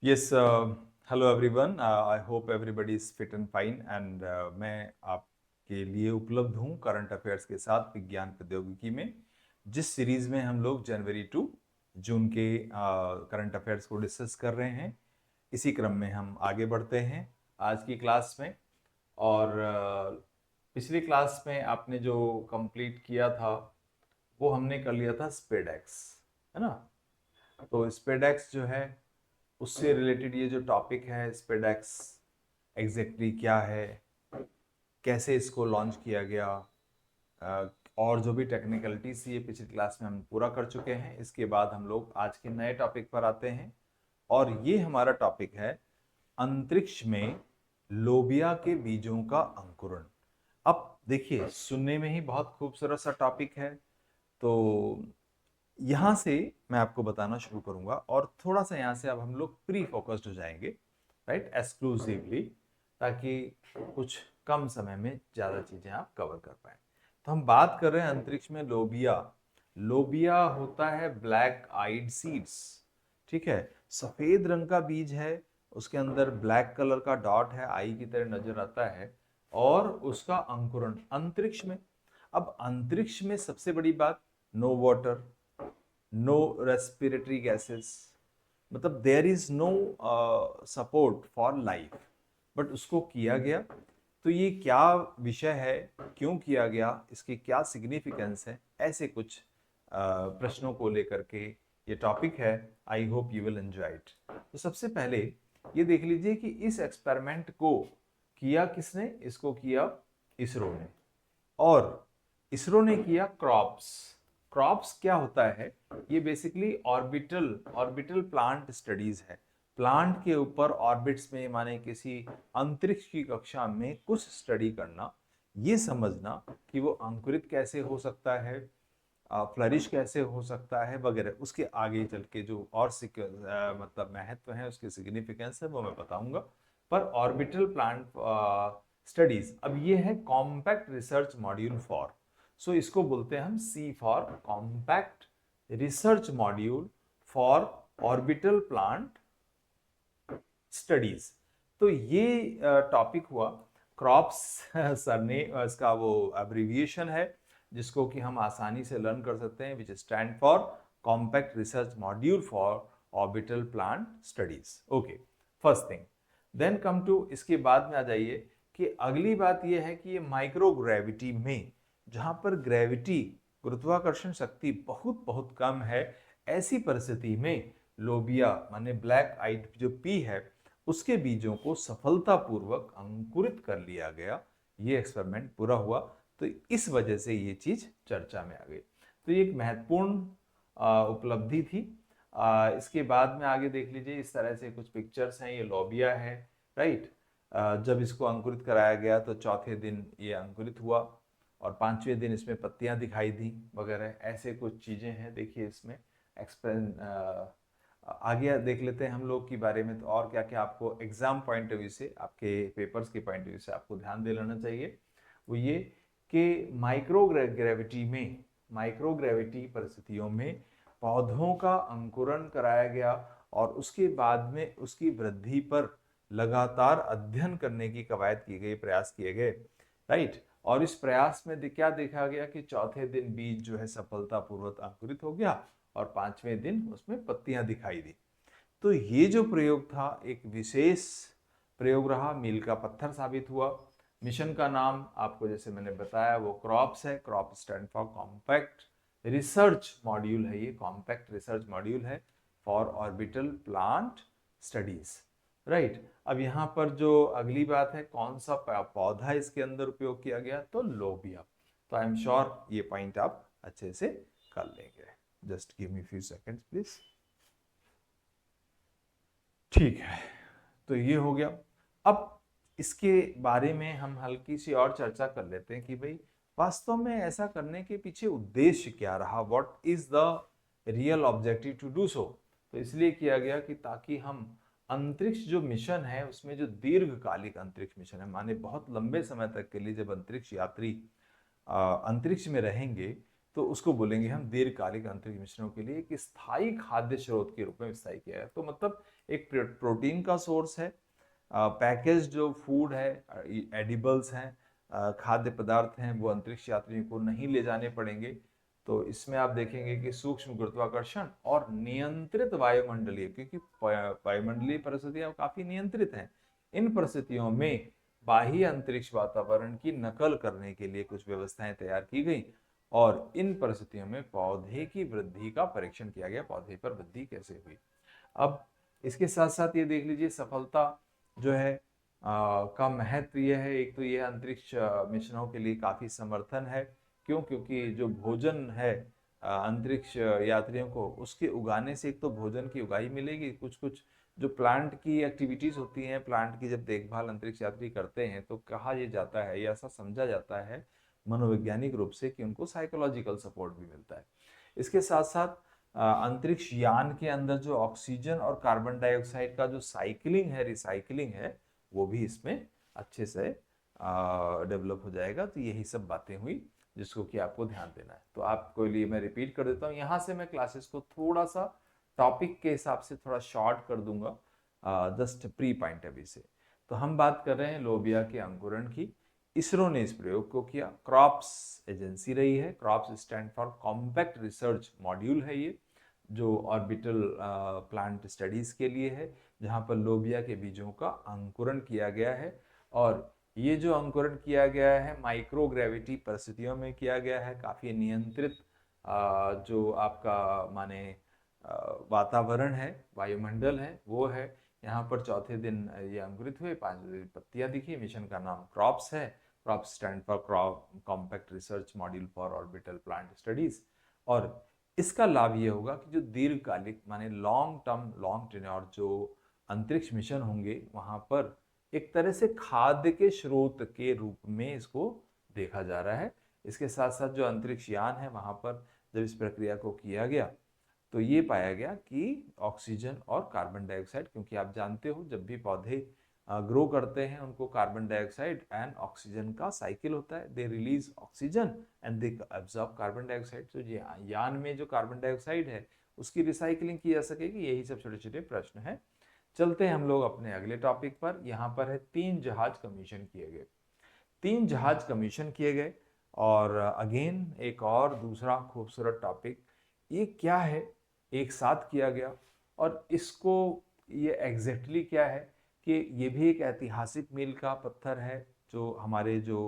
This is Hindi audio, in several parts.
Yes, hello everyone. I hope everybody is fit and fine and मैं आपके लिए उपलब्ध हूँ करंट अफेयर्स के साथ विज्ञान प्रौद्योगिकी में, जिस सीरीज में हम लोग जनवरी टू जून के करंट अफेयर्स को डिस्कस कर रहे हैं। इसी क्रम में हम आगे बढ़ते हैं आज की क्लास में। और पिछली क्लास में आपने जो कंप्लीट किया था वो हमने कर लिया था स्पेडेक्स, है ना। तो स्पेडेक्स जो है उससे रिलेटेड ये जो टॉपिक है स्पेडेक्स एग्जैक्टली क्या है, कैसे इसको लॉन्च किया गया, और जो भी टेक्निकलिटीज थी ये पिछली क्लास में हम पूरा कर चुके हैं। इसके बाद हम लोग आज के नए टॉपिक पर आते हैं और ये हमारा टॉपिक है अंतरिक्ष में लोबिया के बीजों का अंकुरण। अब देखिए, सुनने में ही बहुत खूबसूरत सा टॉपिक है, तो यहां से मैं आपको बताना शुरू करूंगा और थोड़ा सा यहां से अब हम लोग प्री फोकस्ड हो जाएंगे, राइट, एक्सक्लूसिवली, ताकि कुछ कम समय में ज्यादा चीजें आप कवर कर पाए। तो हम बात कर रहे हैं अंतरिक्ष में लोबिया। लोबिया होता है ब्लैक आइड सीड्स, ठीक है। सफेद रंग का बीज है, उसके अंदर ब्लैक कलर का डॉट है, आई की तरह नजर आता है, और उसका अंकुरण अंतरिक्ष में। अब अंतरिक्ष में सबसे बड़ी बात, no water, no respiratory gases, मतलब there is no support for life, but उसको किया गया। तो ये क्या विषय है, क्यों किया गया, इसकी क्या सिग्निफिकेंस है, ऐसे कुछ प्रश्नों को लेकर के ये टॉपिक है। I hope you will enjoy it. तो सबसे पहले ये देख लीजिए कि इस एक्सपेरिमेंट को किया किसने, इसको किया इसरो ने। और इसरो ने किया क्रॉप्स। क्रॉप्स क्या होता है, ये basically orbital orbital plant studies है। प्लांट के ऊपर ऑर्बिट्स में, माने किसी अंतरिक्ष की कक्षा में कुछ स्टडी करना, ये समझना कि वो अंकुरित कैसे हो सकता है, फ्लरिश कैसे हो सकता है वगैरह। उसके आगे चल के जो और मतलब महत्व है, उसकी सिग्निफिकेंस है, वो मैं बताऊंगा। पर ऑर्बिटल प्लांट स्टडीज, अब ये है compact research module for, so इसको बोलते हैं हम C for compact research module for orbital plant studies. तो ये टॉपिक हुआ क्रॉप्स। सर ने इसका वो एब्रिविएशन है जिसको कि हम आसानी से लर्न कर सकते हैं, which stand for compact research module for orbital plant studies. Okay, first thing. Then come to, इसके बाद में आ जाइए कि अगली बात यह है कि ये माइक्रोग्रेविटी में, जहां पर ग्रेविटी, गुरुत्वाकर्षण शक्ति बहुत बहुत कम है, ऐसी परिस्थिति में लोबिया माने ब्लैक आइड जो पी है, उसके बीजों को सफलतापूर्वक अंकुरित कर लिया गया। ये एक्सपेरिमेंट पूरा हुआ, तो इस वजह से ये चीज चर्चा में आ गई। तो ये एक महत्वपूर्ण उपलब्धि थी। इसके बाद में आगे देख लीजिए, इस तरह से कुछ पिक्चर्स हैं, ये लोबिया है, राइट। जब इसको अंकुरित कराया गया तो चौथे दिन ये अंकुरित हुआ और पांचवें दिन इसमें पत्तियां दिखाई दी वगैरह, ऐसे कुछ चीजें हैं। देखिए इसमें एक्सप्लेन, आगे देख लेते हैं हम लोग के बारे में। तो और क्या क्या आपको एग्जाम पॉइंट ऑफ व्यू से, आपके पेपर्स के पॉइंट ऑफ व्यू से आपको ध्यान दे लेना चाहिए, वो ये कि माइक्रोग्रेविटी में, माइक्रोग्रेविटी परिस्थितियों में पौधों का अंकुरण कराया गया और उसके बाद में उसकी वृद्धि पर लगातार अध्ययन करने की कवायद की गई, प्रयास किए गए, राइट। और इस प्रयास में क्या देखा गया कि चौथे दिन बीज जो है सफलतापूर्वक अंकुरित हो गया और पांचवें दिन उसमें पत्तियां दिखाई दी। तो ये जो प्रयोग था एक विशेष प्रयोग रहा, मील का पत्थर साबित हुआ। मिशन का नाम आपको जैसे मैंने बताया वो क्रॉप्स है। Crop stand for compact research module है, ये कॉम्पैक्ट रिसर्च मॉड्यूल है for orbital plant studies, right. अब यहाँ पर जो अगली बात है, कौन सा पौधा इसके अंदर उपयोग किया गया, तो लोबिया। तो आई एम श्योर ये पॉइंट आप अच्छे से कर लेंगे। Just give me few seconds please. ठीक है, तो ये हो गया। अब इसके बारे में हम हल्की सी और चर्चा कर लेते हैं कि भाई वास्तव में ऐसा करने के पीछे उद्देश्य क्या रहा, what is the real objective to do so. तो इसलिए किया गया कि ताकि हम अंतरिक्ष जो मिशन है उसमें, जो दीर्घकालिक अंतरिक्ष मिशन है, माने बहुत लंबे समय तक के लिए जब अंतरिक्ष यात्री अंतरिक्ष में रहेंगे, तो उसको बोलेंगे हम दीर्घकालिक अंतरिक्ष मिशनों के लिए एक स्थायी खाद्य स्रोत के रूप में विस्तारित किया है। तो मतलब एक प्रोटीन का सोर्स है, पैकेज जो फूड है, एडिबल्स हैं, खाद्य पदार्थ हैं, वो अंतरिक्ष यात्रियों को नहीं ले जाने पड़ेंगे। तो इसमें आप देखेंगे कि सूक्ष्म गुरुत्वाकर्षण और नियंत्रित वायुमंडलीय, क्योंकि वायुमंडलीय परिस्थितियां काफी नियंत्रित हैं, इन परिस्थितियों में बाह्य अंतरिक्ष वातावरण की नकल करने के लिए कुछ व्यवस्थाएं तैयार की गई और इन परिस्थितियों में पौधे की वृद्धि का परीक्षण किया गया, पौधे पर वृद्धि कैसे हुई। अब इसके साथ साथ ये देख लीजिए सफलता जो है का महत्व ये है, एक तो ये अंतरिक्ष मिशनों के लिए काफी समर्थन है। क्यों? क्योंकि जो भोजन है अंतरिक्ष यात्रियों को, उसके उगाने से एक तो भोजन की उगाही मिलेगी, कुछ कुछ जो प्लांट की एक्टिविटीज होती हैं, प्लांट की जब देखभाल अंतरिक्ष यात्री करते हैं तो कहा यह जाता है या ऐसा समझा जाता है मनोवैज्ञानिक रूप से कि उनको साइकोलॉजिकल सपोर्ट भी मिलता है। इसके साथ साथ अंतरिक्ष यान के अंदर जो ऑक्सीजन और कार्बन डाइऑक्साइड का जो साइकिलिंग है, रिसाइकिलिंग है, वो भी इसमें अच्छे से डेवलप हो जाएगा। तो यही सब बातें हुई जिसको कि आपको ध्यान देना है। तो आपको लिए मैं रिपीट कर देता हूँ, यहाँ से मैं क्लासेस को थोड़ा सा टॉपिक के हिसाब से थोड़ा शॉर्ट कर दूंगा, जस्ट प्री पॉइंट अभी से। तो हम बात कर रहे हैं लोबिया के अंकुरण की। इसरो ने इस प्रयोग को किया, क्रॉप्स एजेंसी रही है, crops stand for compact research module है ये, जो ऑर्बिटल प्लांट स्टडीज के लिए है, जहां पर लोबिया के बीजों का अंकुरण किया गया है। और ये जो अंकुरण किया गया है माइक्रोग्रेविटी परिस्थितियों में किया गया है, काफी नियंत्रित जो आपका माने वातावरण है, वायुमंडल है, वो है। यहाँ पर चौथे दिन ये अंकुरित हुए, 5 पत्तियां दिखी। मिशन का नाम क्रॉप्स है, crops stand for compact research module for orbital plant studies. और इसका लाभ ये होगा कि जो दीर्घकालिक माने लॉन्ग टर्म, लॉन्ग टेन्योर जो अंतरिक्ष मिशन होंगे, वहां पर एक तरह से खाद्य के स्रोत के रूप में इसको देखा जा रहा है। इसके साथ साथ जो अंतरिक्ष यान है, वहां पर जब इस प्रक्रिया को किया गया तो ये पाया गया कि ऑक्सीजन और कार्बन डाइऑक्साइड, क्योंकि आप जानते हो जब भी पौधे ग्रो करते हैं उनको कार्बन डाइऑक्साइड एंड ऑक्सीजन का साइकिल होता है, they release oxygen and they absorb carbon dioxide. तो ये यान में जो कार्बन डाइऑक्साइड है उसकी रिसाइकलिंग की जा सकेगी। यही सब छोटे छोटे प्रश्न हैं। चलते हैं हम लोग अपने अगले टॉपिक पर। यहाँ पर है 3 जहाज कमीशन किए गए। 3 जहाज कमीशन किए गए और अगेन एक और दूसरा खूबसूरत टॉपिक, ये क्या है, एक साथ किया गया। और इसको ये एग्जैक्टली क्या है कि ये भी एक ऐतिहासिक मील का पत्थर है जो हमारे जो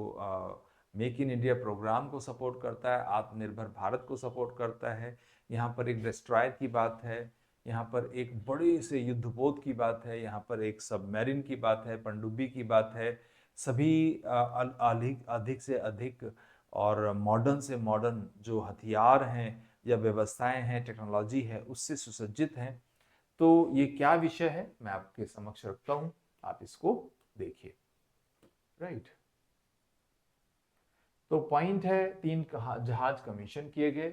मेक इन इंडिया प्रोग्राम को सपोर्ट करता है, आत्मनिर्भर भारत को सपोर्ट करता है। यहाँ पर एक डिस्ट्रॉयर की बात है, यहाँ पर एक बड़े से युद्धपोत की बात है, यहाँ पर एक सबमरीन की बात है, पनडुब्बी की बात है। सभी अधिक अधिक से अधिक और मॉडर्न से मॉडर्न जो हथियार हैं या व्यवस्थाएं हैं, टेक्नोलॉजी है, उससे सुसज्जित हैं। तो ये क्या विषय है मैं आपके समक्ष रखता हूं, आप इसको देखिए। राइट, तो पॉइंट है 3 जहाज कमीशन किए गए,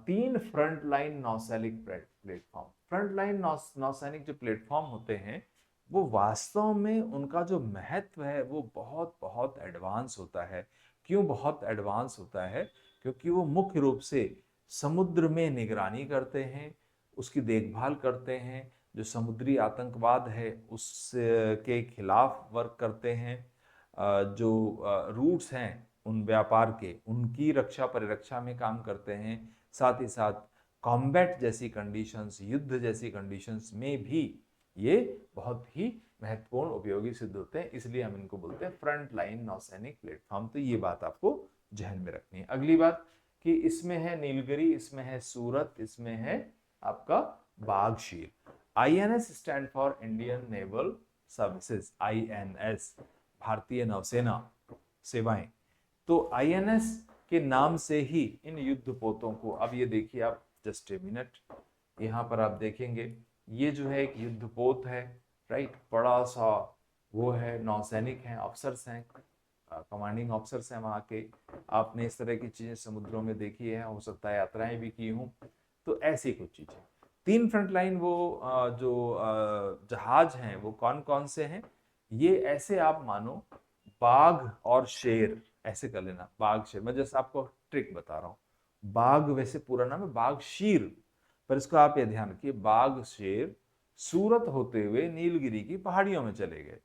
3 फ्रंट लाइन नौसैनिक प्लेटफॉर्म। फ्रंट लाइन नौसैनिक जो प्लेटफॉर्म होते हैं वो वास्तव में उनका जो महत्व है वो बहुत बहुत एडवांस होता है। क्यों बहुत एडवांस होता है? क्योंकि वो मुख्य रूप से समुद्र में निगरानी करते हैं, उसकी देखभाल करते हैं, जो समुद्री आतंकवाद है उसके खिलाफ वर्क करते हैं, जो रूट्स हैं उन व्यापार के, उनकी रक्षा परिरक्षा में काम करते हैं। साथ ही साथ कॉम्बैट जैसी कंडीशंस, युद्ध जैसी कंडीशंस में भी ये बहुत ही महत्वपूर्ण उपयोगी सिद्ध होते हैं। इसलिए हम इनको बोलते हैं फ्रंट लाइन नौसैनिक प्लेटफॉर्म। तो ये बात आपको जहन में रखनी है। अगली बात कि इसमें है नीलगिरी, इसमें है सूरत, इसमें है आपका बाघशीर। INS stand for Indian naval services, INS भारतीय नौसेना सेवाएं। तो INS के नाम से ही इन युद्धपोतों को, अब ये देखिए आप, जस्ट ए मिनट, यहाँ पर आप देखेंगे ये जो है एक युद्धपोत है, राइट, बड़ा सा वो है, नौसैनिक हैं, ऑफिसर्स हैं, कमांडिंग ऑफिसर्स हैं वहाँ के। आपने इस तरह की चीजें समुद्रों में देखी है, हो सकता है यात्राएं भी की हूँ। तो ऐसी कुछ चीजें। 3 फ्रंट लाइन वो जो जहाज हैं वो कौन कौन से हैं? ये ऐसे आप मानो बाघ और शेर, ऐसे कर लेना, बाघ शेर। मैं जैसे आपको ट्रिक बता रहा हूँ, बाघ वैसे पूरा नाम है बाघशीर, पर इसको आप ये ध्यान रखिए, बाघशेर सूरत होते हुए नीलगिरी की पहाड़ियों में चले गए।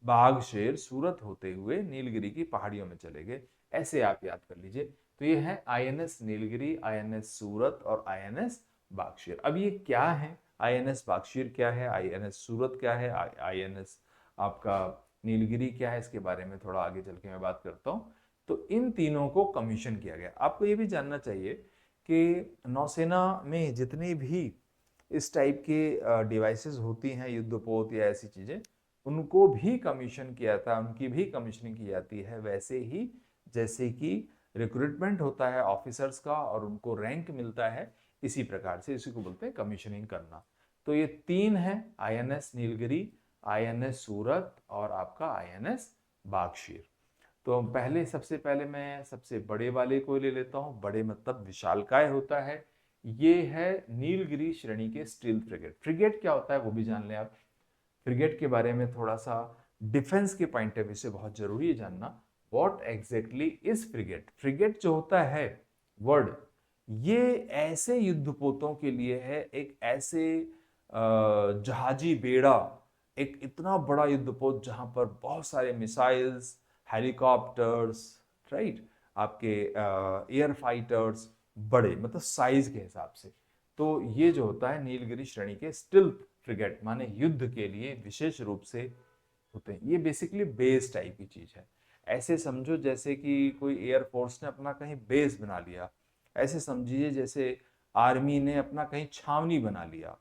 बाघशेर सूरत होते हुए नीलगिरी की पहाड़ियों में चले गए, ऐसे आप याद कर लीजिए। तो ये है आईएनएस नीलगिरी, आईएनएस सूरत और आईएनएस बाघशेर। अब ये क्या है, आईएनएस बाघशेर क्या है, आईएनएस सूरत क्या है, आईएनएस आपका नीलगिरी क्या है, इसके बारे में थोड़ा आगे चल के मैं बात करता हूँ। तो इन तीनों को कमीशन किया गया। आपको ये भी जानना चाहिए कि नौसेना में जितनी भी इस टाइप के डिवाइसेस होती हैं, युद्धपोत या ऐसी चीजें, उनको भी कमीशन किया था, उनकी भी कमीशनिंग की जाती है, वैसे ही जैसे कि रिक्रूटमेंट होता है ऑफिसर्स का और उनको रैंक मिलता है, इसी प्रकार से इसी को बोलते हैं कमीशनिंग करना। तो ये तीन है, आईएनएस नीलगिरी, आईएनएस सूरत और आपका आईएनएस बाघशीर। तो पहले सबसे पहले मैं सबसे बड़े वाले को ले लेता हूँ, बड़े मतलब विशालकाय होता है, ये है नीलगिरी श्रेणी के स्टील्थ फ्रिगेट। फ्रिगेट क्या होता है वो भी जान लें आप। फ्रिगेट के बारे में थोड़ा सा डिफेंस के पॉइंट ऑफ व्यू से बहुत जरूरी है जानना, what exactly is frigate. Frigate जो होता है वर्ड, ये ऐसे युद्धपोतों के लिए है, एक ऐसे जहाजी बेड़ा, एक इतना बड़ा युद्धपोत जहां पर बहुत सारे मिसाइल्स, हेलीकॉप्टर्स, राइट, आपके एयर फाइटर्स, बड़े मतलब साइज के हिसाब से। तो ये जो होता है नीलगिरी श्रेणी के स्टिल्थ फ्रिगेट, माने युद्ध के लिए विशेष रूप से होते हैं। ये बेसिकली बेस टाइप की चीज है। ऐसे समझो जैसे कि कोई एयरफोर्स ने अपना कहीं बेस बना लिया, ऐसे समझिए जैसे आर्मी ने अपना कहीं छावनी बना लिया,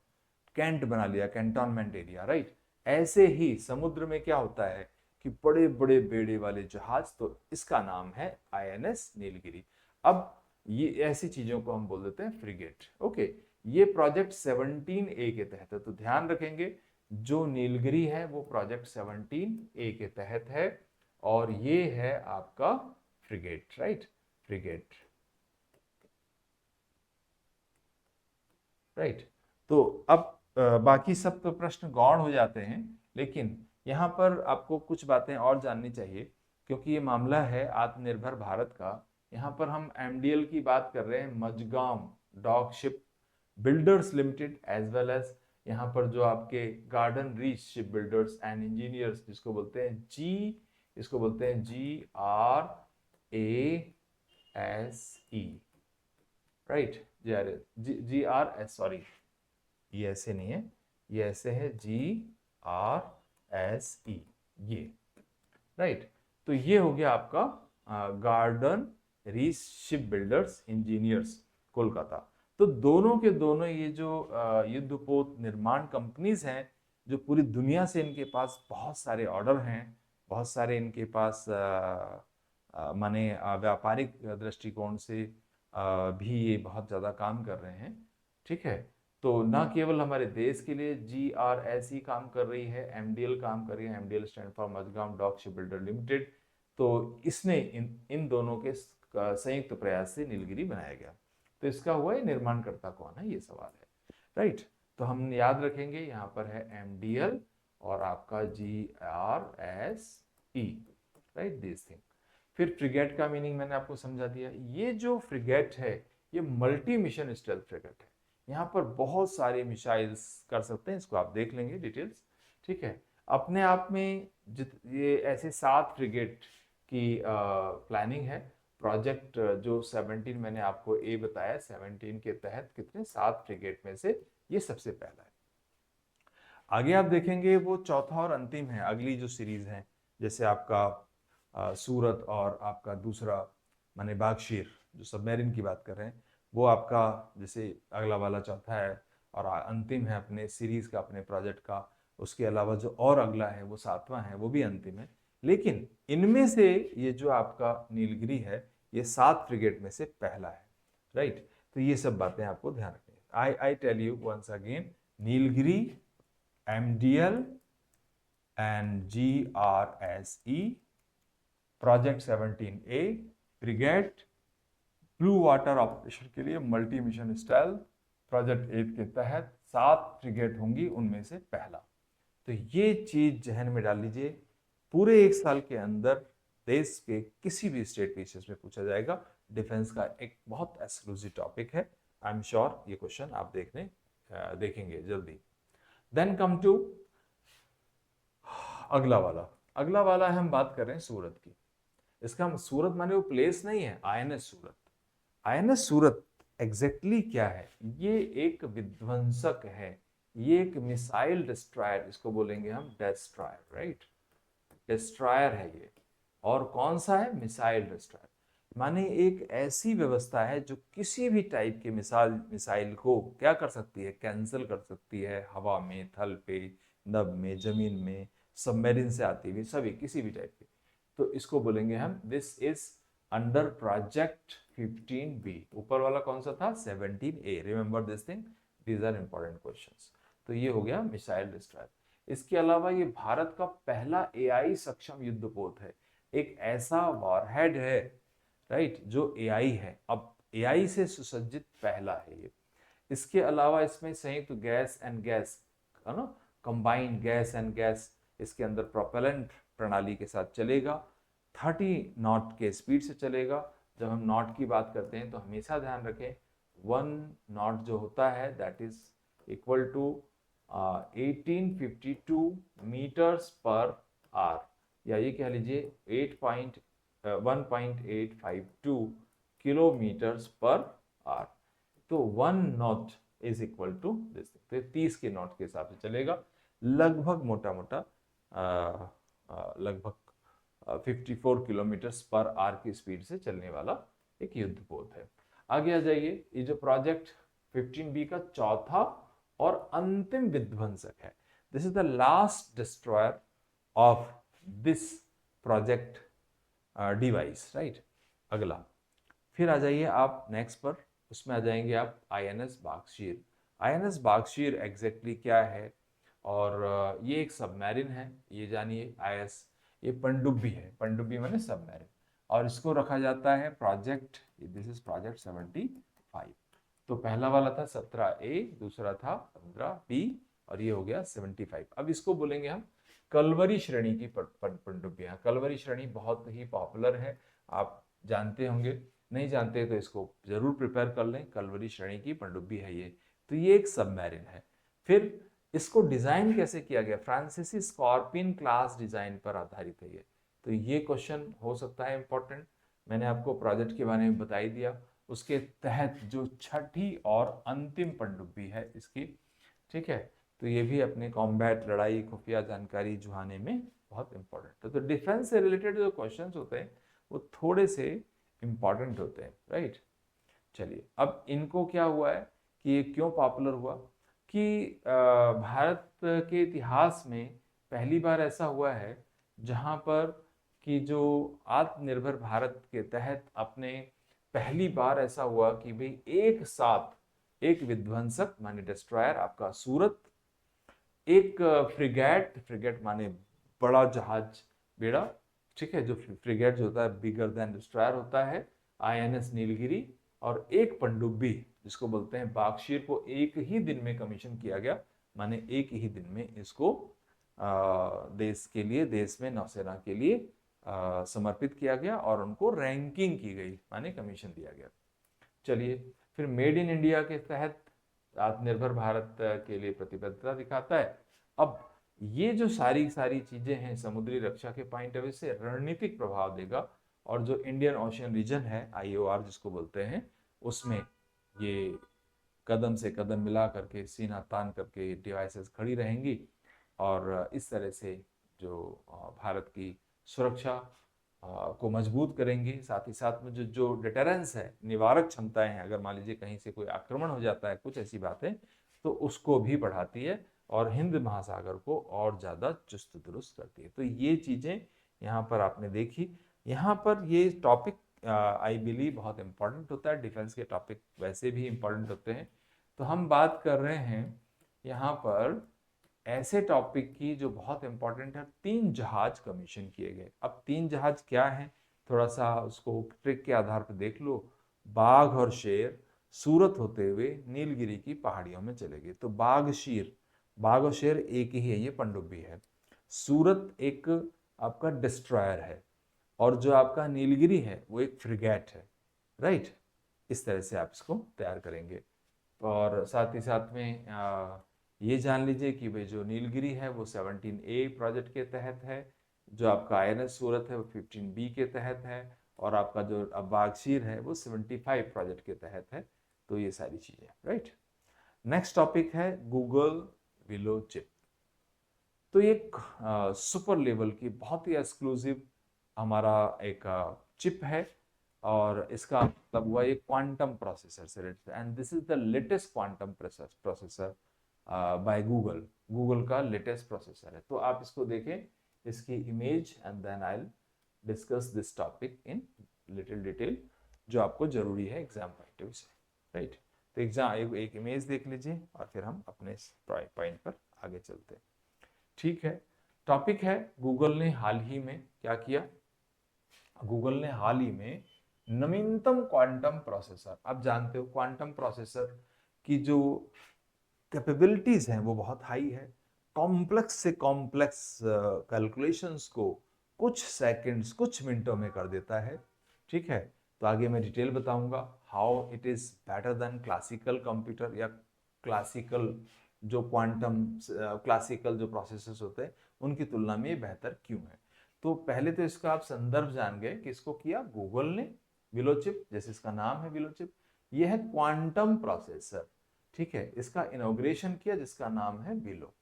कैंट बना लिया, कैंटोनमेंट एरिया, राइट। ऐसे ही समुद्र में क्या होता है कि बड़े बड़े बेड़े वाले जहाज, तो इसका नाम है आईएनएस नीलगिरी। अब ये ऐसी चीजों को हम बोल देते हैं फ्रिगेट। ओके, ये प्रोजेक्ट 17A के तहत है, तो ध्यान रखेंगे जो नीलगिरी है वो प्रोजेक्ट 17A के तहत है, और ये है आपका फ्रिगेट, राइट, फ्रिगेट, राइट। तो अब बाकी सब तो प्रश्न गौण हो जाते हैं, लेकिन यहाँ पर आपको कुछ बातें और जाननी चाहिए, क्योंकि ये मामला है आत्मनिर्भर भारत का। यहाँ पर हम एमडीएल की बात कर रहे हैं, Mazagon dock ship builders limited, as well as यहाँ पर जो आपके garden reach ship builders and engineers, जिसको बोलते हैं इसको बोलते हैं GRASE, राइट, GRS, सॉरी, ये ऐसे नहीं है, ये ऐसे है GRSE, ये, राइट। तो ये हो गया आपका garden reach ship builders engineers Kolkata. तो दोनों के दोनों ये जो युद्धपोत निर्माण कंपनीज हैं, जो पूरी दुनिया से इनके पास बहुत सारे ऑर्डर हैं, बहुत सारे इनके पास माने व्यापारिक दृष्टिकोण से भी ये बहुत ज़्यादा काम कर रहे हैं, ठीक है। तो ना केवल हमारे देश के लिए GRSE काम कर रही है, एमडीएल काम कर रही है, MDL stand for Mazagon dock ship builder limited. तो इसने इन इन दोनों के संयुक्त प्रयास से नीलगिरी बनाया गया। तो इसका हुआ है निर्माणकर्ता कौन है, ये सवाल है, राइट। तो हम याद रखेंगे यहाँ पर है एमडीएल और आपका GRSE, राइट, दिस थिंग। फिर फ्रिगेट का मीनिंग मैंने आपको समझा दिया। ये जो फ्रिगेट है ये मल्टी मिशन स्टेल्थ फ्रिगेट है, यहाँ पर बहुत सारे मिसाइल्स कर सकते हैं, इसको आप देख लेंगे डिटेल्स, ठीक है। अपने आप में ये ऐसे 7 फ्रिगेट की प्लानिंग है। प्रोजेक्ट जो 17 मैंने आपको ए बताया, 17 के तहत कितने 7 फ्रिगेट में से ये सबसे पहला है। आगे आप देखेंगे वो चौथा और अंतिम है, अगली जो सीरीज है, जैसे आपका सूरत और आपका दूसरा माने बागशीर, जो सबमरीन की बात कर रहे हैं, वो आपका जैसे अगला वाला चौथा है, और अंतिम है अपने सीरीज का, अपने प्रोजेक्ट का। उसके अलावा जो और अगला है वो 7वां है, वो भी अंतिम है। लेकिन इनमें से ये जो आपका नीलगिरी है ये 7 फ्रिगेट में से पहला है, राइट। तो ये सब बातें आपको ध्यान रखनी है। I tell you once again, Nilgiri, MDL and GRSE, project 17A, frigate, blue water operation के लिए मल्टी मिशन स्टाइल, प्रोजेक्ट 8 के तहत 7 फ्रिगेट होंगी, उनमें से पहला। तो ये चीज जहन में डाल लीजिए, पूरे 1 साल के अंदर देश के किसी भी स्टेट पीसेस में पूछा जाएगा, डिफेंस का एक बहुत एक्सक्लूसिव टॉपिक है। आई एम श्योर ये क्वेश्चन आप देखेंगे जल्दी। देन कम टू अगला वाला हम बात कर रहे हैं सूरत की। इसका सूरत माने वो प्लेस नहीं है, आईएनएस सूरत। आईएनएस सूरत एग्जैक्टली क्या है? ये एक विध्वंसक है, ये एक मिसाइल डिस्ट्रॉयर, इसको बोलेंगे हम डिस्ट्रॉयर, राइट? डिस्ट्रॉयर है ये। और कौन सा है? Missile destroyer. माने एक ऐसी व्यवस्था है जो किसी भी टाइप के मिसाइल को क्या कर सकती है? कैंसिल कर सकती है, हवा में, थल पे, नभ में, जमीन में, सबमरीन से आती हुई, सभी किसी भी टाइप के। तो इसको बोलेंगे हम this is under project 15B। ऊपर वाला कौन सा था? 17A। Remember this thing, these are important questions. तो ये हो गया मिसाइल डिस्ट्रॉयर। इसके अलावा ये भारत का पहला एआई सक्षम युद्धपोत है। एक ऐसा वॉरहेड है, राइट, जो एआई है। अब एआई से सुसज्जित पहला है ये। इसके अलावा इसमें संयुक्त गैस एंड गैस, है ना, कंबाइंड गैस एंड गैस इसके अंदर प्रोपेलेंट प्रणाली के साथ चलेगा। 30 नॉट के स्पीड से चलेगा। जब हम नॉट की बात करते हैं तो हमेशा ध्यान रखें 1 नॉट जो होता है that is equal to 1852 metres per hour, या ये कह लीजिए 1.852 किलोमीटर्स पर आवर। तो 1 knot is equal to this. तो 30 के नॉट के हिसाब से चलेगा, लगभग मोटा मोटा लगभग 54 किलोमीटर्स पर आवर की स्पीड से चलने वाला एक युद्धपोत है। आगे आ जाइए। ये जो प्रोजेक्ट 15B का चौथा और अंतिम विध्वंसक है। This is the last destroyer of this project device, right? अगला फिर आ जाइए आप नेक्स्ट पर, उसमें आ जाएंगे आप INS Vagsheer. INS Vagsheer exactly क्या है? और ये एक सबमरीन है, ये जानिए। आईएस ये पनडुब्बी है, पनडुब्बी माने सबमरीन। और इसको रखा जाता है प्रोजेक्ट, दिस इज प्रोजेक्ट 75। तो पहला वाला था 17A, दूसरा था 15B, और ये हो गया 75। अब इसको बोलेंगे हम कलवरी श्रेणी की पनडुब्बियां। कलवरी श्रेणी बहुत ही पॉपुलर है, आप जानते होंगे, नहीं जानते तो इसको जरूर प्रिपेयर कर लें। कलवरी श्रेणी की पनडुब्बी है ये। तो ये एक सबमरीन है। फिर इसको डिजाइन कैसे किया गया? फ्रांसीसी स्कॉर्पियन क्लास डिजाइन पर आधारित है ये। तो ये क्वेश्चन हो सकता है इंपॉर्टेंट। मैंने आपको प्रोजेक्ट के बारे में बता ही दिया। उसके तहत जो छठी और अंतिम पनडुब्बी है इसकी, ठीक है, तो ये भी अपने कॉम्बैट, लड़ाई, खुफिया जानकारी जुहाने में बहुत इंपॉर्टेंट है। तो डिफेंस से रिलेटेड जो क्वेश्चंस होते हैं वो थोड़े से इंपॉर्टेंट होते हैं, राइट? चलिए, अब इनको क्या हुआ है कि ये क्यों पॉपुलर हुआ कि भारत के इतिहास में पहली बार ऐसा हुआ है जहां पर कि जो आत्मनिर्भर भारत के तहत अपने पहली बार ऐसा हुआ कि भाई एक साथ एक विध्वंसक माने डिस्ट्रॉयर आपका सूरत, एक फ्रिगेट माने बड़ा जहाज, बेड़ा, ठीक है, जो फ्रिगेट जो होता है बिगर देन डिस्ट्रॉयर होता है, आईएनएस नीलगिरी, और एक पनडुब्बी जिसको बोलते हैं बागशीर को एक ही दिन में कमीशन किया गया। माने एक ही दिन में इसको देश के लिए, देश में नौसेना के लिए समर्पित किया गया और उनको रैंकिंग की गई, माने कमीशन दिया गया। चलिए, फिर मेड इन इंडिया के तहत आत्मनिर्भर भारत के लिए प्रतिबद्धता दिखाता है। अब ये जो सारी चीजें हैं समुद्री रक्षा के पॉइंट ऑफ व्यू से रणनीतिक प्रभाव देगा, और जो इंडियन ओशियन रीजन है, आईओआर जिसको बोलते हैं, उसमें ये कदम से कदम मिला करके, सीना तान करके डिवाइसेस खड़ी रहेंगी, और इस तरह से जो भारत की सुरक्षा को मजबूत करेंगी। साथ ही साथ में जो डिटरेंस है, निवारक क्षमताएं हैं, अगर मान लीजिए कहीं से कोई आक्रमण हो जाता है, कुछ ऐसी बातें, तो उसको भी बढ़ाती है और हिंद महासागर को और ज़्यादा चुस्त दुरुस्त करती है। तो ये चीज़ें यहाँ पर आपने देखी। यहाँ पर ये टॉपिक आई बिलीव बहुत इंपॉर्टेंट होता है। डिफेंस के टॉपिक वैसे भी इंपॉर्टेंट होते हैं। तो हम बात कर रहे हैं यहाँ पर ऐसे टॉपिक की जो बहुत इंपॉर्टेंट है। 3 जहाज कमीशन किए गए। अब 3 जहाज क्या हैं, थोड़ा सा उसको ट्रिक के आधार पर देख लो। बाघ और शेर सूरत होते हुए नीलगिरी की पहाड़ियों में चले गए। तो बाघ और शेर एक ही है, ये पनडुब्बी है। सूरत एक आपका डिस्ट्रॉयर है, और जो आपका नीलगिरी है वो एक फ्रिगेट है। राइट। इस तरह से आप इसको तैयार करेंगे। और साथ ही साथ में ये जान लीजिए कि भाई जो नीलगिरी है वो 17A प्रोजेक्ट के तहत है, जो आपका INS सूरत है वो 15B के तहत है, और आपका जो अब्बागशीर है वो 75 प्रोजेक्ट के तहत है। तो ये सारी चीजें, राइट। नेक्स्ट टॉपिक है गूगल विलो चिप। तो एक सुपर लेवल की बहुत ही एक्सक्लूसिव हमारा एक चिप है, और इसका मतलब हुआ ये क्वांटम प्रोसेसर से related, and this is the latest quantum processor by Google. Google का लेटेस्ट प्रोसेसर है। तो आप इसको देखें, इसकी image, and then I discuss this topic in little detail, जो आपको जरूरी है एग्जाम पॉइंट ऑफ व्यू से, राइट। तो एग्जाम एक इमेज देख लीजिए और फिर हम अपने पॉइंट पर आगे चलते हैं। ठीक है, टॉपिक है गूगल ने हाल ही में क्या किया। गूगल ने हाल ही में नवीनतम क्वांटम प्रोसेसर, आप जानते हो क्वांटम प्रोसेसर की जो कैपेबिलिटीज हैं वो बहुत हाई है। कॉम्प्लेक्स से कॉम्प्लेक्स कैलकुलेशंस को कुछ सेकंड्स, कुछ मिनटों में कर देता है। ठीक है, तो आगे मैं डिटेल बताऊंगा how it is better than classical computer, या क्लासिकल जो क्वांटम क्लासिकल जो प्रोसेसर्स होते हैं उनकी तुलना में बेहतर क्यों है। तो पहले तो इसका आप संदर्भ जान गए कि इसको किया गूगल ने, विलोचिप, जैसे इसका नाम है विलोचिप, यह है क्वांटम प्रोसेसर। ठीक है, इसका इनॉग्रेशन किया जिसका नाम है विलो।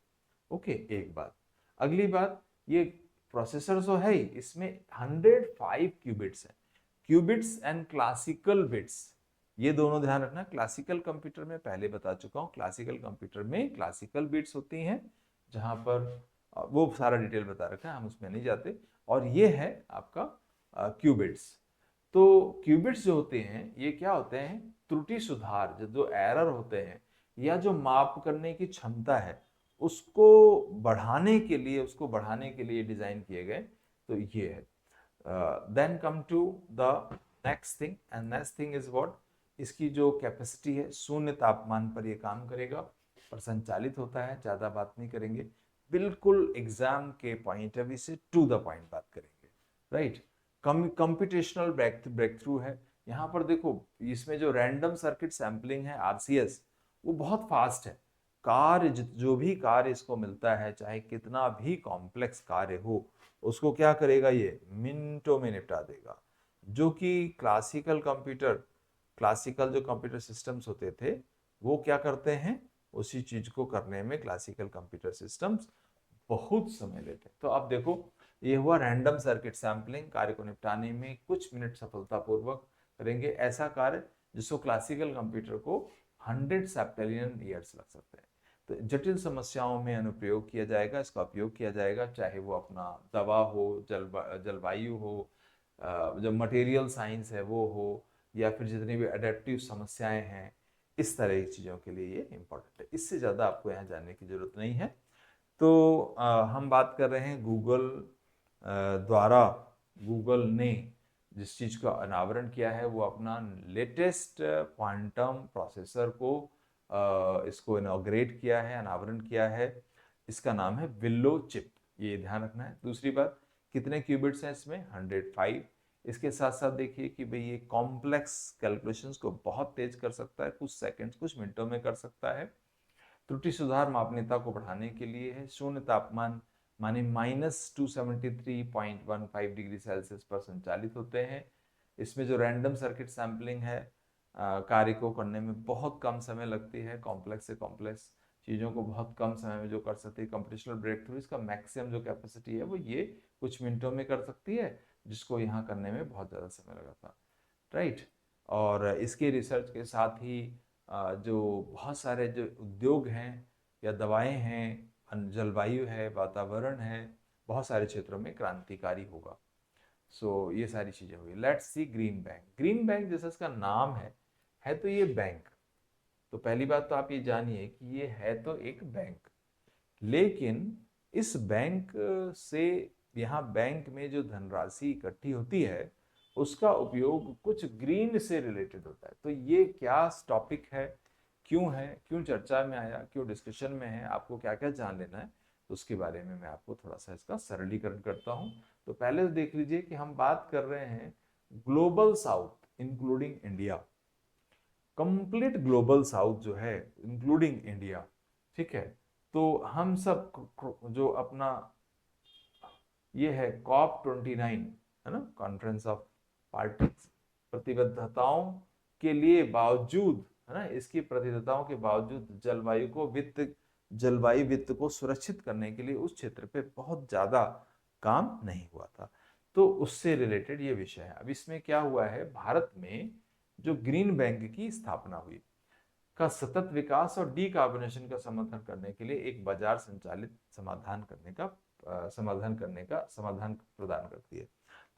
ओके, एक बात। अगली बात, ये प्रोसेसर जो है इसमें 105 क्यूबिट्स है। क्यूबिट्स एंड क्लासिकल बिट्स, ये दोनों ध्यान रखना। क्लासिकल कंप्यूटर में पहले बता चुका हूं, क्लासिकल कंप्यूटर में क्लासिकल बिट्स होती हैं, जहां पर वो सारा डिटेल बता रखा है, हम उसमें नहीं जाते। और ये है आपका क्यूबिट्स। तो क्यूबिट्स जो होते हैं ये क्या होते हैं, त्रुटि सुधार, जो एरर होते हैं या जो माप करने की क्षमता है उसको बढ़ाने के लिए डिजाइन किए गए। तो ये है। Then come to the next thing, and next thing is what, इसकी जो कैपेसिटी है शून्य तापमान पर ये काम करेगा और संचालित होता है। ज्यादा बात नहीं करेंगे, बिल्कुल एग्जाम के पॉइंट ऑफ व्यू से टू द पॉइंट बात करेंगे, राइट। कंप्यूटेशनल ब्रेक थ्रू है। यहाँ पर देखो, इसमें जो रैंडम सर्किट सैम्पलिंग है, RCS, वो बहुत फास्ट है। कार्य जो भी कार्य इसको मिलता है, चाहे कितना भी कॉम्प्लेक्स कार्य हो, उसको क्या करेगा, ये मिनटों में निपटा देगा। जो कि क्लासिकल जो कंप्यूटर सिस्टम्स होते थे वो क्या करते हैं, उसी चीज को करने में क्लासिकल कंप्यूटर सिस्टम्स बहुत समय लेते हैं। तो अब देखो, ये हुआ रैंडम सर्किट सैम्पलिंग, कार्य को निपटाने में कुछ मिनट सफलतापूर्वक करेंगे। ऐसा कार्य जिसको क्लासिकल कंप्यूटर को 100 सेप्टेलियन ईयर्स लग सकते हैं। तो जटिल समस्याओं में अनुप्रयोग किया जाएगा, इसका उपयोग किया जाएगा, चाहे वो अपना दवा हो, जलवायु हो, जो मटेरियल साइंस है वो हो, या फिर जितनी भी अडेप्टिव समस्याएं हैं, इस तरह की चीज़ों के लिए ये इम्पोर्टेंट है। इससे ज़्यादा आपको यहाँ जानने की जरूरत नहीं है। तो हम बात कर रहे हैं गूगल द्वारा, गूगल ने जिस चीज़ का अनावरण किया है वो अपना लेटेस्ट क्वांटम प्रोसेसर को इसको इनॉग्रेट किया है, अनावरण किया है। इसका नाम है विलो चिप, ये ध्यान रखना है। दूसरी बात, कितने क्यूबिट्स हैं इसमें, 105। इसके साथ साथ देखिए कि भाई ये कॉम्प्लेक्स कैलकुलेशंस को बहुत तेज कर सकता है, कुछ सेकंड्स, कुछ मिनटों में कर सकता है। त्रुटि सुधार मापनीयता को बढ़ाने के लिए है। शून्य तापमान माने -273.15 डिग्री सेल्सियस पर संचालित होते हैं। इसमें जो रैंडम सर्किट सैम्पलिंग है, कार्य को करने में बहुत कम समय लगती है। कॉम्प्लेक्स से कॉम्प्लेक्स चीज़ों को बहुत कम समय में जो कर सकती है। कंप्यूटेशनल ब्रेक थ्रू, इसका मैक्सिमम जो कैपेसिटी है वो ये कुछ मिनटों में कर सकती है, जिसको यहाँ करने में बहुत ज़्यादा समय लगा था, राइट। और इसके रिसर्च के साथ ही जो बहुत सारे जो उद्योग हैं या दवाएं हैं, जलवायु है, वातावरण है, बहुत सारे क्षेत्रों में क्रांतिकारी होगा। सो ये सारी चीजें हुई। Let's see green bank. Green bank जैसा इसका नाम है तो ये बैंक। तो पहली बात तो आप ये जानिए कि ये है तो एक बैंक, लेकिन इस बैंक से, यहाँ बैंक में जो धनराशि इकट्ठी होती है उसका उपयोग कुछ ग्रीन से रिलेटेड होता है। तो ये क्या टॉपिक है, क्यों चर्चा में आया, क्यों डिस्कशन में है, आपको क्या क्या जान लेना है, तो उसके बारे में मैं आपको थोड़ा सा इसका सरलीकरण करता हूँ। तो पहले तो देख लीजिए कि हम बात कर रहे हैं global south including India, complete global south जो है इंक्लूडिंग इंडिया, ठीक है। तो हम सब जो अपना ये है COP29 है ना, कॉन्फ्रेंस ऑफ पार्टीज, प्रतिबद्धताओं के लिए बावजूद है ना, इसकी प्रतिबद्धताओं के बावजूद जलवायु वित्त को सुरक्षित करने के लिए उस क्षेत्र पे बहुत ज्यादा काम नहीं हुआ था। तो उससे रिलेटेड ये विषय है। अब इसमें क्या हुआ है, भारत में जो ग्रीन बैंक की स्थापना हुई का सतत विकास और डीकार्बोनेशन का समर्थन करने के लिए एक बाजार संचालित समाधान प्रदान करती है।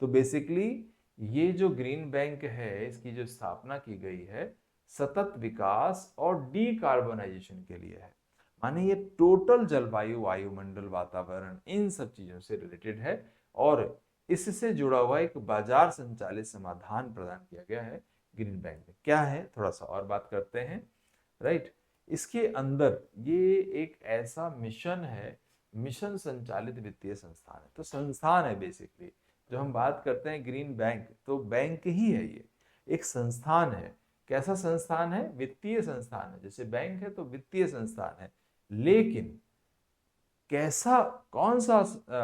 तो बेसिकली ये जो ग्रीन बैंक है, इसकी जो स्थापना की गई है सतत विकास और डीकार्बोनाइजेशन के लिए है। माने ये टोटल जलवायु, वायुमंडल, वातावरण, इन सब चीजों से रिलेटेड है और इससे जुड़ा हुआ एक बाजार संचालित समाधान प्रदान किया गया है ग्रीन बैंक में। क्या है, थोड़ा सा और बात करते हैं, राइट। इसके अंदर ये एक ऐसा मिशन है, मिशन संचालित वित्तीय संस्थान है। तो संस्थान है बेसिकली, जो हम बात करते हैं ग्रीन बैंक, तो बैंक ही है, ये एक संस्थान है। कैसा संस्थान है, वित्तीय संस्थान है। जैसे बैंक है तो वित्तीय संस्थान है, लेकिन कैसा, कौन सा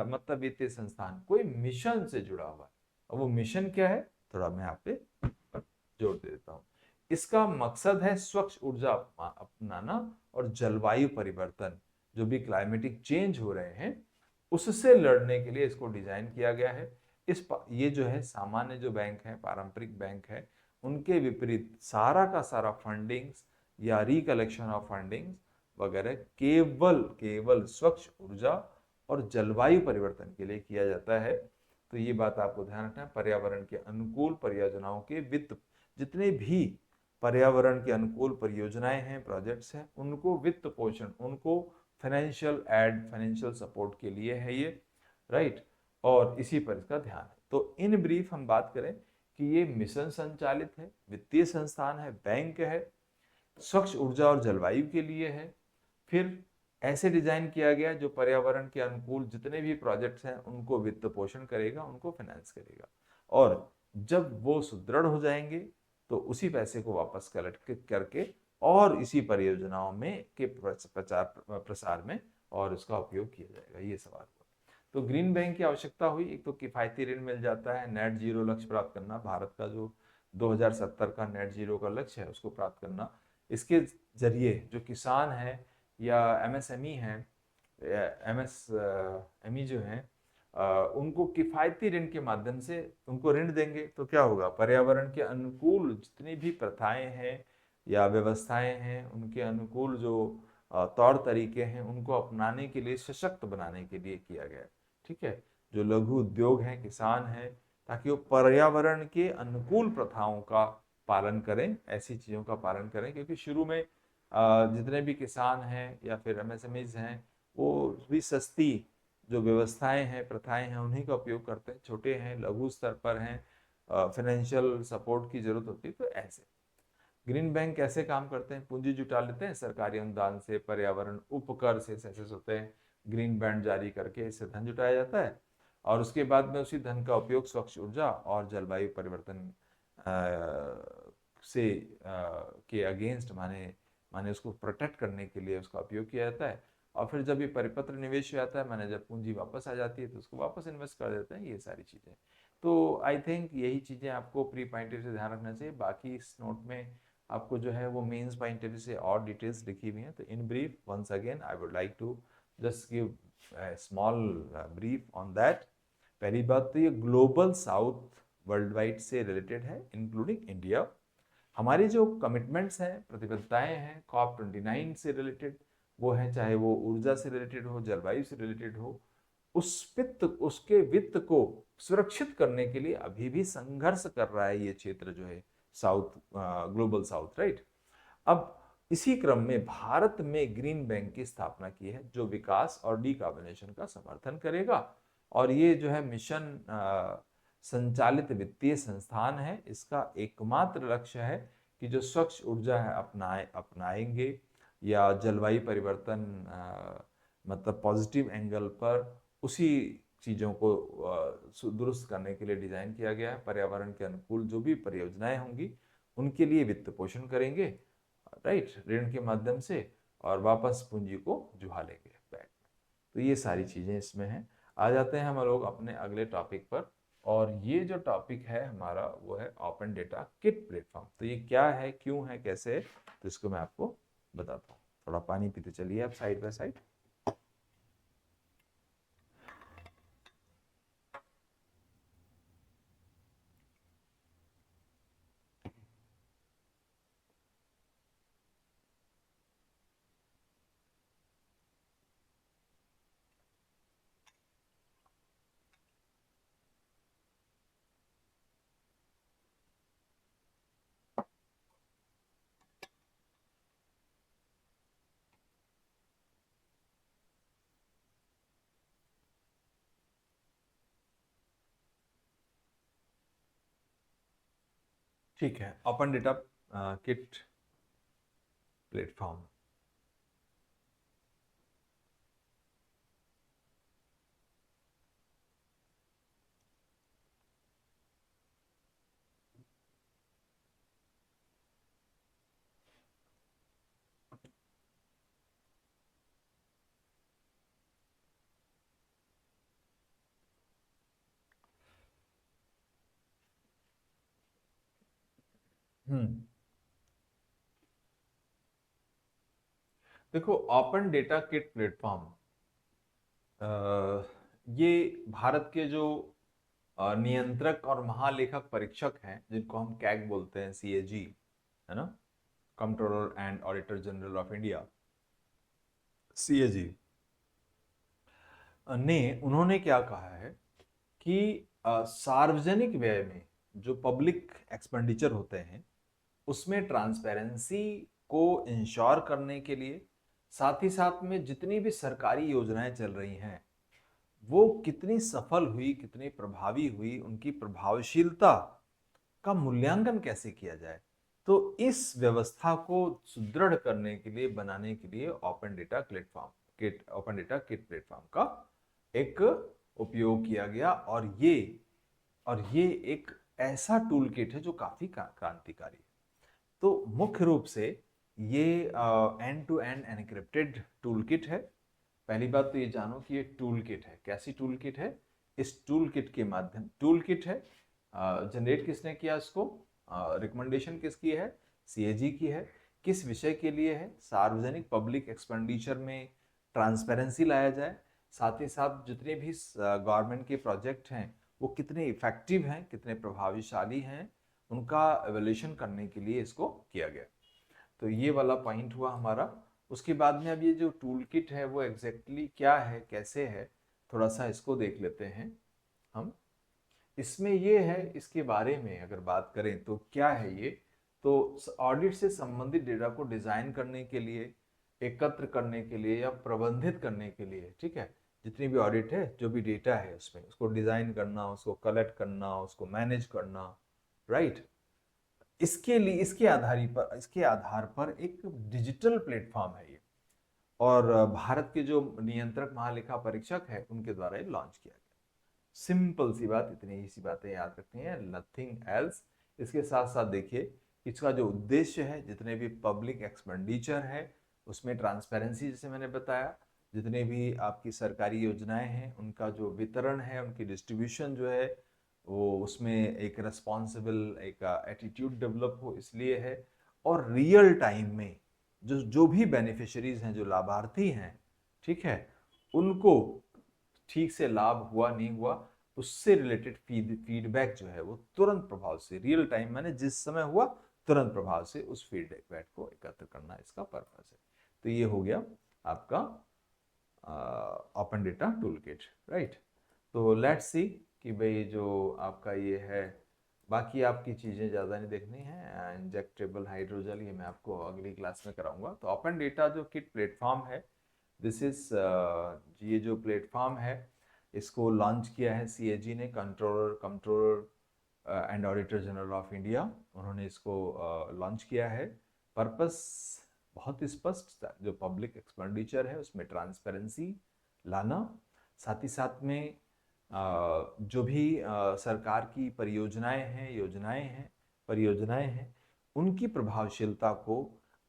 मतलब वित्तीय संस्थान, कोई मिशन से जुड़ा हुआ है। और वो मिशन क्या है, थोड़ा मैं आप पे जोर दे देता हूं। इसका मकसद है स्वच्छ ऊर्जा अपनाना और जलवायु परिवर्तन, जो भी क्लाइमेटिक चेंज हो रहे हैं उससे लड़ने के लिए इसको डिजाइन किया गया है। ये जो है सामान्य जो बैंक है, पारंपरिक बैंक है, उनके विपरीत सारा का सारा फंडिंग्स या रिकलेक्शन ऑफ फंडिंग्स वगैरह केवल केवल स्वच्छ ऊर्जा और जलवायु परिवर्तन के लिए किया जाता है। तो ये बात आपको ध्यान रखना है। पर्यावरण के अनुकूल परियोजनाओं के वित्त, जितने भी पर्यावरण के अनुकूल परियोजनाएं हैं, प्रोजेक्ट्स हैं, उनको वित्त पोषण, उनको फाइनेंशियल सपोर्ट के लिए है ये, राइट। और इसी पर इसका ध्यान है। तो इन ब्रीफ हम बात करें कि ये मिशन संचालित है, वित्तीय संस्थान है, बैंक है, स्वच्छ ऊर्जा और जलवायु के लिए है, फिर ऐसे डिजाइन किया गया जो पर्यावरण के अनुकूल जितने भी प्रोजेक्ट्स हैं उनको वित्त पोषण करेगा, उनको फाइनेंस करेगा। और जब वो सुदृढ़ हो जाएंगे तो उसी पैसे को वापस कलेक्ट करके और इसी परियोजनाओं में के प्रचार प्रसार में और उसका उपयोग किया जाएगा। ये सवाल हुआ। तो ग्रीन बैंक की आवश्यकता हुई, एक तो किफायती ऋण मिल जाता है, नेट जीरो लक्ष्य प्राप्त करना, भारत का जो 2070 का नेट जीरो का लक्ष्य है उसको प्राप्त करना। इसके जरिए जो किसान है या एमएसएमई है, एमएसएमई जो है, उनको किफायती ऋण के माध्यम से उनको ऋण देंगे तो क्या होगा, पर्यावरण के अनुकूल जितनी भी प्रथाएं हैं या व्यवस्थाएं हैं, उनके अनुकूल जो तौर तरीके हैं उनको अपनाने के लिए, सशक्त बनाने के लिए किया गया है। ठीक है, जो लघु उद्योग हैं, किसान हैं, ताकि वो पर्यावरण के अनुकूल प्रथाओं का पालन करें, ऐसी चीजों का पालन करें। क्योंकि शुरू में जितने भी किसान हैं या फिर एमएसएमईज हैं, वो भी सस्ती जो व्यवस्थाएं हैं, प्रथाएं हैं, उन्हीं का उपयोग करते हैं। छोटे हैं, लघु स्तर पर हैं, फाइनेंशियल सपोर्ट की जरूरत होती है। तो ऐसे ग्रीन बैंक कैसे काम करते हैं, पूंजी जुटा लेते हैं सरकारी अनुदान से, पर्यावरण उपकर से सेसेस होते हैं, ग्रीन बॉन्ड जारी करके इससे धन जुटाया जाता है और उसके बाद में उसी धन का उपयोग स्वच्छ ऊर्जा और जलवायु परिवर्तन से के अगेंस्ट, माने माने उसको प्रोटेक्ट करने के लिए उसका उपयोग किया जाता है। और फिर जब ये परिपत्र निवेश हो जाता है, माने जब पूंजी वापस आ जाती है तो उसको वापस इन्वेस्ट कर देते हैं। ये सारी चीजें, तो आई थिंक यही चीजें आपको प्री पॉइंट से ध्यान रखना चाहिए। बाकी इस नोट में आपको जो है वो मेंस पॉइंट से और डिटेल्स लिखी हुई हैं। तो in brief once again I would like to just give small brief on that. पहली बात तो ये ग्लोबल साउथ वर्ल्ड वाइड से रिलेटेड है, इंक्लूडिंग इंडिया। हमारी जो कमिटमेंट्स हैं, प्रतिबद्धताएं हैं COP29 से रिलेटेड, वो है चाहे वो ऊर्जा से रिलेटेड हो, जलवायु से रिलेटेड हो, उसके वित्त को सुरक्षित करने के लिए अभी भी संघर्ष कर रहा है ये क्षेत्र जो है साउथ, ग्लोबल साउथ, राइट। अब इसी क्रम में भारत में ग्रीन बैंक की स्थापना की है, जो विकास और डीकार्बोनेशन का समर्थन करेगा। और ये जो है मिशन संचालित वित्तीय संस्थान है। इसका एकमात्र लक्ष्य है कि जो स्वच्छ ऊर्जा है अपनाएंगे या जलवायु परिवर्तन मतलब पॉजिटिव एंगल पर उसी चीज़ों को दुरुस्त करने के लिए डिज़ाइन किया गया है। पर्यावरण के अनुकूल जो भी परियोजनाएं होंगी उनके लिए वित्त पोषण करेंगे, राइट, ऋण के माध्यम से, और वापस पूंजी को जुहा लेंगे बैक में। तो ये सारी चीज़ें इसमें हैं। आ जाते हैं हम लोग अपने अगले टॉपिक पर, और ये जो टॉपिक है हमारा वो है ओपन डेटा किट प्लेटफॉर्म। तो ये क्या है, क्यों है, कैसे है, तो इसको मैं आपको बताता हूँ। थोड़ा पानी पीते चलिए आप साइड बाय साइड। ठीक है, ओपन डेटा किट प्लेटफॉर्म। हम्म, देखो, ओपन डेटा किट प्लेटफॉर्म ये भारत के जो नियंत्रक और महालेखक परीक्षक हैं, जिनको हम कैग बोलते हैं, सीएजी, है ना, controller and auditor general of India, CAG, ने उन्होंने क्या कहा है कि सार्वजनिक व्यय में जो पब्लिक एक्सपेंडिचर होते हैं उसमें ट्रांसपेरेंसी को इंश्योर करने के लिए, साथ ही साथ में जितनी भी सरकारी योजनाएं चल रही हैं वो कितनी सफल हुई, कितनी प्रभावी हुई, उनकी प्रभावशीलता का मूल्यांकन कैसे किया जाए, तो इस व्यवस्था को सुदृढ़ करने के लिए, बनाने के लिए ओपन डेटा किट प्लेटफॉर्म का एक उपयोग किया गया। और ये एक ऐसा टूल किट है जो काफी क्रांतिकारी है। तो मुख्य रूप से ये end to end encrypted toolkit है। पहली बात तो ये जानो कि ये टूल किट है। कैसी टूल किट है? इस टूल किट के माध्यम, टूल किट है, जनरेट किसने किया इसको, रिकमेंडेशन किसकी है, सीएजी की है। किस विषय के लिए है? सार्वजनिक पब्लिक एक्सपेंडिचर में ट्रांसपेरेंसी लाया जाए, साथ ही साथ जितने भी गवर्नमेंट के प्रोजेक्ट हैं वो कितने इफेक्टिव हैं, कितने प्रभावशाली हैं, उनका एवेल्यूशन करने के लिए इसको किया गया। तो ये वाला पॉइंट हुआ हमारा। उसके बाद में अब ये जो टूल किट है वो एग्जैक्टली क्या है, कैसे है, थोड़ा सा इसको देख लेते हैं हम। इसमें ये है, इसके बारे में अगर बात करें तो क्या है ये, तो ऑडिट से संबंधित डेटा को डिजाइन करने के लिए, एकत्र करने के लिए या प्रबंधित करने के लिए, ठीक है, जितनी भी ऑडिट है, जो भी डेटा है उसमें, उसको डिजाइन करना, उसको कलेक्ट करना, उसको मैनेज करना, राइट, इसके लिए, इसके आधार पर एक डिजिटल प्लेटफॉर्म है ये। और भारत के जो नियंत्रक महालेखा परीक्षक है उनके द्वारा ये लॉन्च किया गया। सिंपल सी बात, इतनी ही सी बातें याद रखनी है, नथिंग एल्स। इसके साथ साथ देखिए, इसका जो उद्देश्य है, जितने भी पब्लिक एक्सपेंडिचर है उसमें ट्रांसपेरेंसी, जैसे मैंने बताया, जितने भी आपकी सरकारी योजनाएं हैं उनका जो वितरण है, उनकी डिस्ट्रीब्यूशन जो है वो, उसमें एक रेस्पॉन्सिबल एक एटीट्यूड डेवलप हो, इसलिए है। और रियल टाइम में जो जो भी बेनिफिशरीज हैं, जो लाभार्थी हैं, ठीक है, उनको ठीक से लाभ हुआ नहीं हुआ, उससे रिलेटेड फीडबैक जो है वो तुरंत प्रभाव से, रियल टाइम मैंने जिस समय हुआ तुरंत प्रभाव से उस फीडबैक को एकत्र करना इसका पर्पस है। तो ये हो गया आपका open data tool kit, right. तो लेट्स सी कि भाई जो आपका ये है, बाकी आपकी चीज़ें ज़्यादा नहीं देखनी है, इंजेक्टेबल हाइड्रोजेल ये मैं आपको अगली क्लास में कराऊंगा। तो ओपन डेटा जो किट प्लेटफॉर्म है, दिस इज, ये जो प्लेटफॉर्म है इसको लॉन्च किया है सीएजी ने, controller and auditor general of India, उन्होंने इसको लॉन्च किया है। पर्पस बहुत स्पष्ट था, जो पब्लिक एक्सपेंडिचर है उसमें ट्रांसपेरेंसी लाना, साथ ही साथ में जो भी सरकार की परियोजनाएं हैं, उनकी प्रभावशीलता को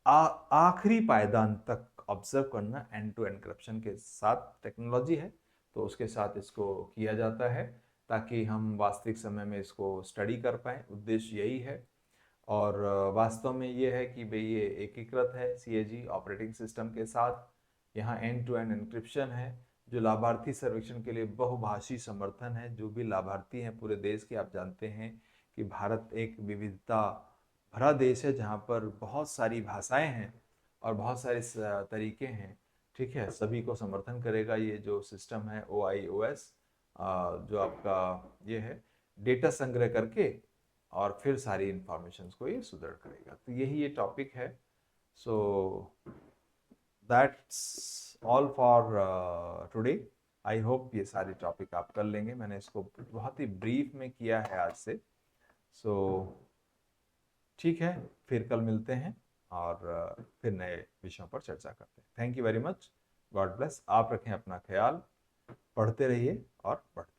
आखिरी पायदान तक ऑब्जर्व करना एंड टू एनक्रिप्शन के साथ टेक्नोलॉजी है, तो उसके साथ इसको किया जाता है ताकि हम वास्तविक समय में इसको स्टडी कर पाएँ। उद्देश्य यही है। और वास्तव में ये है कि भाई ये एकीकृत है CAG ऑपरेटिंग सिस्टम के साथ। यहाँ एंड टू एंड एन्क्रिप्शन है, जो लाभार्थी सर्वेक्षण के लिए बहुभाषी समर्थन है। जो भी लाभार्थी हैं पूरे देश के, आप जानते हैं कि भारत एक विविधता भरा देश है जहाँ पर बहुत सारी भाषाएं हैं और बहुत सारे तरीके हैं। ठीक है, सभी को समर्थन करेगा ये जो सिस्टम है OIOS, जो आपका ये है डेटा संग्रह करके और फिर सारी इंफॉर्मेशन को ये सुदृढ़ करेगा। तो यही ये टॉपिक है। So that's all for today. I hope ये सारे टॉपिक आप कर लेंगे। मैंने इसको बहुत ही ब्रीफ में किया है आज से। सो ठीक है, फिर कल मिलते हैं और फिर नए विषयों पर चर्चा करते हैं। Thank you very much. God bless. आप रखें अपना ख्याल, पढ़ते रहिए और पढ़ते